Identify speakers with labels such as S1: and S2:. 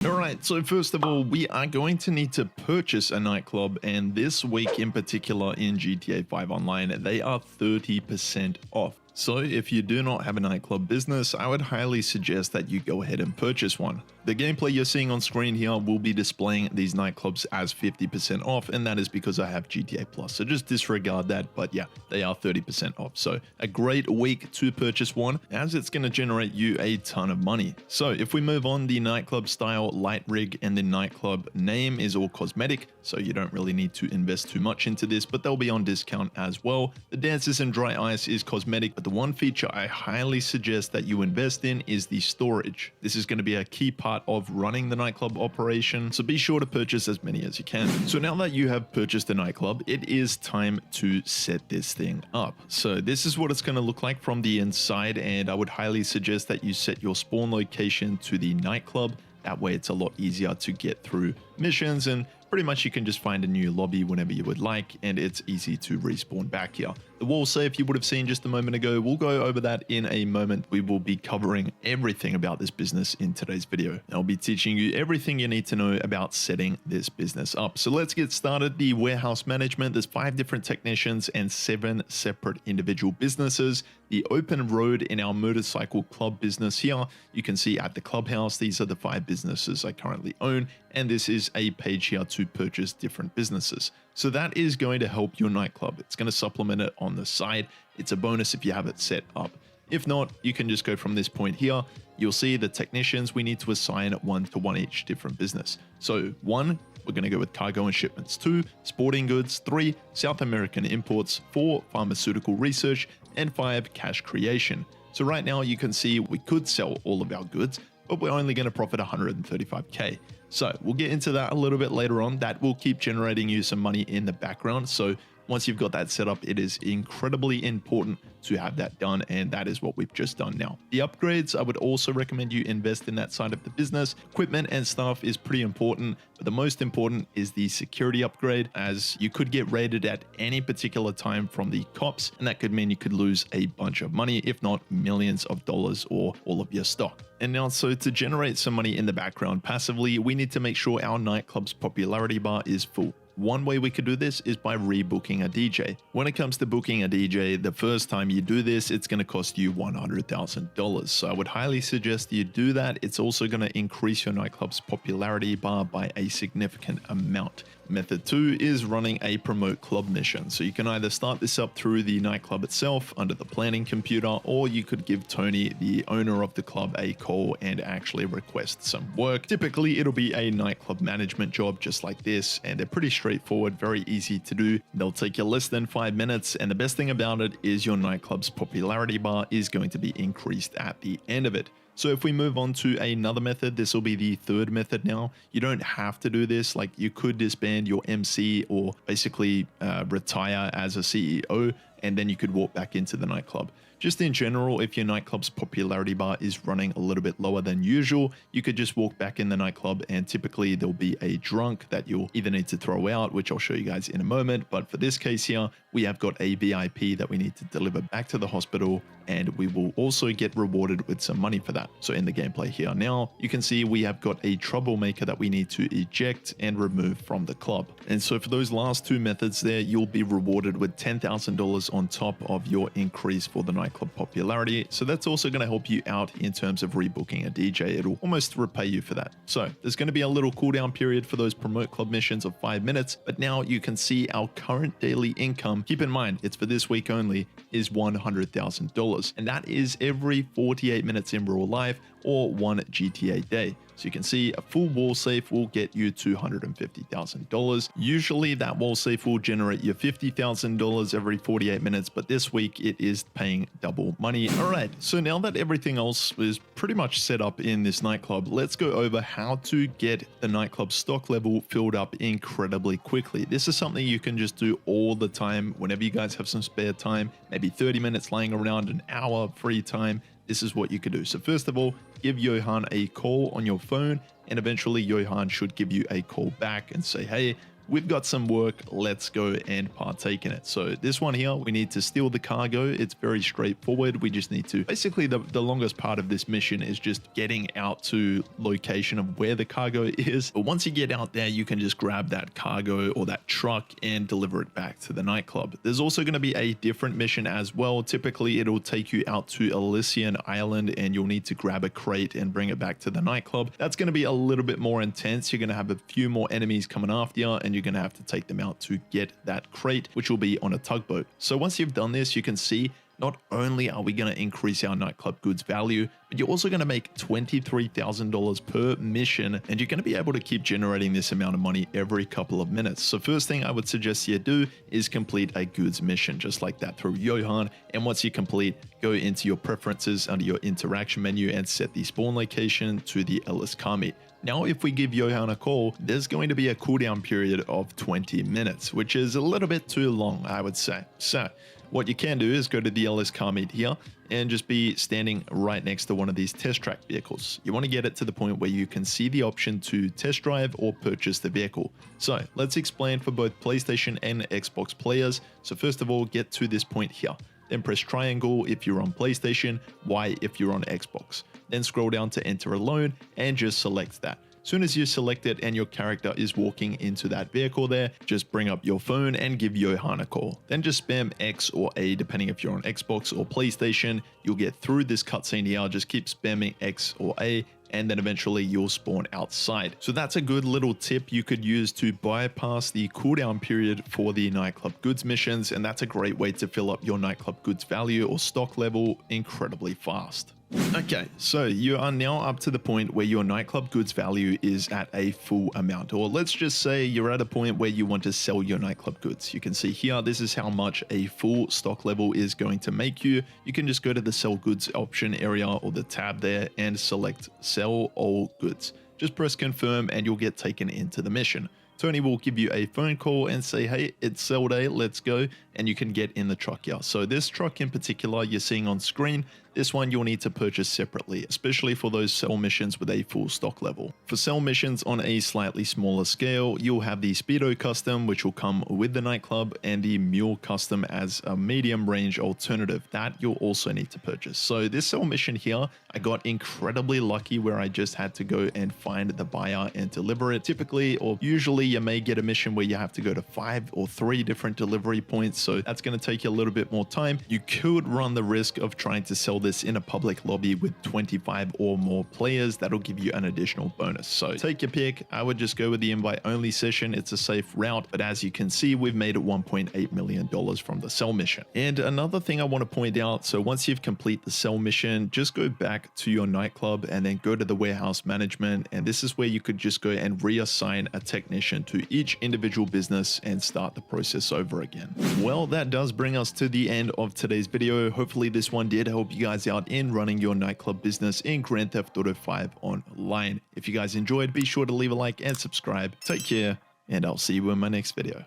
S1: Alright, so first of all, we are going to need to purchase a nightclub, and this week in particular in GTA 5 Online, they are 30% off. So if you do not have a nightclub business, I would highly suggest that you go ahead and purchase one. The gameplay you're seeing on screen here will be displaying these nightclubs as 50% off, and that is because I have GTA Plus, so just disregard that, but yeah, they are 30% off. So a great week to purchase one, as it's going to generate you a ton of money. So if we move on, the nightclub style, light rig, and the nightclub name is all cosmetic, so you don't really need to invest too much into this, but they'll be on discount as well. The dances and dry ice is cosmetic, but the one feature I highly suggest that you invest in is the storage. This is going to be a key part of running the nightclub operation, so be sure to purchase as many as you can. So now that you have purchased a nightclub, it is time to set this thing up. So this is what it's going to look like from the inside, and I would highly suggest that you set your spawn location to the nightclub. That way it's a lot easier to get through missions, and pretty much you can just find a new lobby whenever you would like, and it's easy to respawn back here. The wall safe you would have seen just a moment ago, we'll go over that in a moment. We will be covering everything about this business in today's video. I'll be teaching you everything you need to know about setting this business up. So let's get started. The warehouse management, there's 5 different technicians and 7 separate individual businesses. The open road in our motorcycle club business here, you can see at the clubhouse, these are the 5 businesses I currently own, and this is a page here to purchase different businesses. So that is going to help your nightclub. It's going to supplement it on the side. It's a bonus if you have it set up. If not, you can just go from this point here. You'll see the technicians, we need to assign 1 to 1 each different business. So 1, we're going to go with cargo and shipments. 2, sporting goods. 3, South American imports. 4, pharmaceutical research. And 5, cash creation. So right now you can see we could sell all of our goods, but we're only going to profit 135k. So we'll get into that a little bit later on. That will keep generating you some money in the background. So once you've got that set up, it is incredibly important to have that done, and that is what we've just done now. The upgrades, I would also recommend you invest in that side of the business. Equipment and stuff is pretty important, but the most important is the security upgrade, as you could get raided at any particular time from the cops, and that could mean you could lose a bunch of money, if not millions of dollars or all of your stock. And now, so to generate some money in the background passively, we need to make sure our nightclub's popularity bar is full. One way we could do this is by rebooking a DJ. When it comes to booking a DJ, the first time you do this, it's going to cost you $100,000. So I would highly suggest you do that. It's also going to increase your nightclub's popularity bar by a significant amount. Method 2 is running a promote club mission. So you can either start this up through the nightclub itself under the planning computer, or you could give Tony, the owner of the club, a call and actually request some work. Typically, it'll be a nightclub management job just like this, and they're pretty straightforward, very easy to do. They'll take you less than 5 minutes, and the best thing about it is your nightclub's popularity bar is going to be increased at the end of it. So if we move on to another method, this will be the third method now. You don't have to do this. Like, you could disband your MC or basically retire as a CEO, and then you could walk back into the nightclub. Just in general, if your nightclub's popularity bar is running a little bit lower than usual, you could just walk back in the nightclub, and typically there'll be a drunk that you'll either need to throw out, which I'll show you guys in a moment. But for this case here, we have got a VIP that we need to deliver back to the hospital, and we will also get rewarded with some money for that. So in the gameplay here now, you can see we have got a troublemaker that we need to eject and remove from the club. And so for those last 2 methods there, you'll be rewarded with $10,000 on top of your increase for the nightclub popularity. So that's also going to help you out in terms of rebooking a DJ. It'll almost repay you for that. So there's going to be a little cooldown period for those promote club missions of 5 minutes, but now you can see our current daily income, keep in mind it's for this week only, is $100,000, and that is every 48 minutes in real life or 1 GTA day. So you can see a full wall safe will get you $250,000. Usually that wall safe will generate you $50,000 every 48 minutes, but this week it is paying double money. All right, so now that everything else is pretty much set up in this nightclub, let's go over how to get the nightclub stock level filled up incredibly quickly. This is something you can just do all the time whenever you guys have some spare time, maybe 30 minutes laying around, an hour free time. This is what you could do. So first of all, give Johan a call on your phone, and eventually Johan should give you a call back and say, hey, we've got some work, let's go and partake in it. So this one here, we need to steal the cargo. It's very straightforward. We just need to, basically the longest part of this mission is just getting out to location of where the cargo is. But once you get out there, you can just grab that cargo or that truck and deliver it back to the nightclub. There's also going to be a different mission as well. Typically it'll take you out to Elysian Island and you'll need to grab a crate and bring it back to the nightclub. That's going to be a little bit more intense. You're going to have a few more enemies coming after you and you're going to have to take them out to get that crate, which will be on a tugboat. So once you've done this, you can see not only are we going to increase our nightclub goods value, but you're also going to make $23,000 per mission, and you're going to be able to keep generating this amount of money every couple of minutes. So first thing I would suggest you do is complete a goods mission, just like that through Johan. And once you complete, go into your preferences under your interaction menu and set the spawn location to the Ellis car meet. Now, if we give Johan a call, there's going to be a cooldown period of 20 minutes, which is a little bit too long, I would say. So what you can do is go to the Ellis car meet here and just be standing right next to one of these test track vehicles. You want to get it to the point where you can see the option to test drive or purchase the vehicle. So let's explain for both PlayStation and Xbox players. So first of all, get to this point here. Then press triangle if you're on PlayStation, Y if you're on Xbox. Then scroll down to enter alone and just select that. Soon as you select it and your character is walking into that vehicle there, just bring up your phone and give Johan a call. Then just spam X or A depending if you're on Xbox or PlayStation. You'll get through this cutscene here. Just keep spamming X or A and then eventually you'll spawn outside. So that's a good little tip you could use to bypass the cooldown period for the nightclub goods missions, and that's a great way to fill up your nightclub goods value or stock level incredibly fast. Okay, so you are now up to the point where your nightclub goods value is at a full amount, or let's just say you're at a point where you want to sell your nightclub goods. You can see here, this is how much a full stock level is going to make you. You can just go to the sell goods option area or the tab there and select sell all goods. Just press confirm and you'll get taken into the mission. Tony will give you a phone call and say, hey, it's sell day, let's go, and you can get in the truck here. So this truck in particular you're seeing on screen, this one you'll need to purchase separately, especially for those sell missions with a full stock level. For sell missions on a slightly smaller scale, you'll have the Speedo Custom, which will come with the nightclub, and the Mule Custom as a medium range alternative that you'll also need to purchase. So this sell mission here, I got incredibly lucky where I just had to go and find the buyer and deliver it. Typically, or usually you may get a mission where you have to go to 5 or 3 different delivery points. So that's going to take you a little bit more time. You could run the risk of trying to sell this in a public lobby with 25 or more players. That'll give you an additional bonus. So take your pick. I would just go with the invite only session. It's a safe route, but as you can see, we've made $1.8 million from the sell mission. And another thing I want to point out, so once you've completed the sell mission, just go back to your nightclub and then go to the warehouse management. And this is where you could just go and reassign a technician to each individual business and start the process over again. Well, that does bring us to the end of today's video. Hopefully this one did help you guys out in running your nightclub business in Grand Theft Auto 5 online. If you guys enjoyed, be sure to leave a like and subscribe. Take care, and I'll see you in my next video.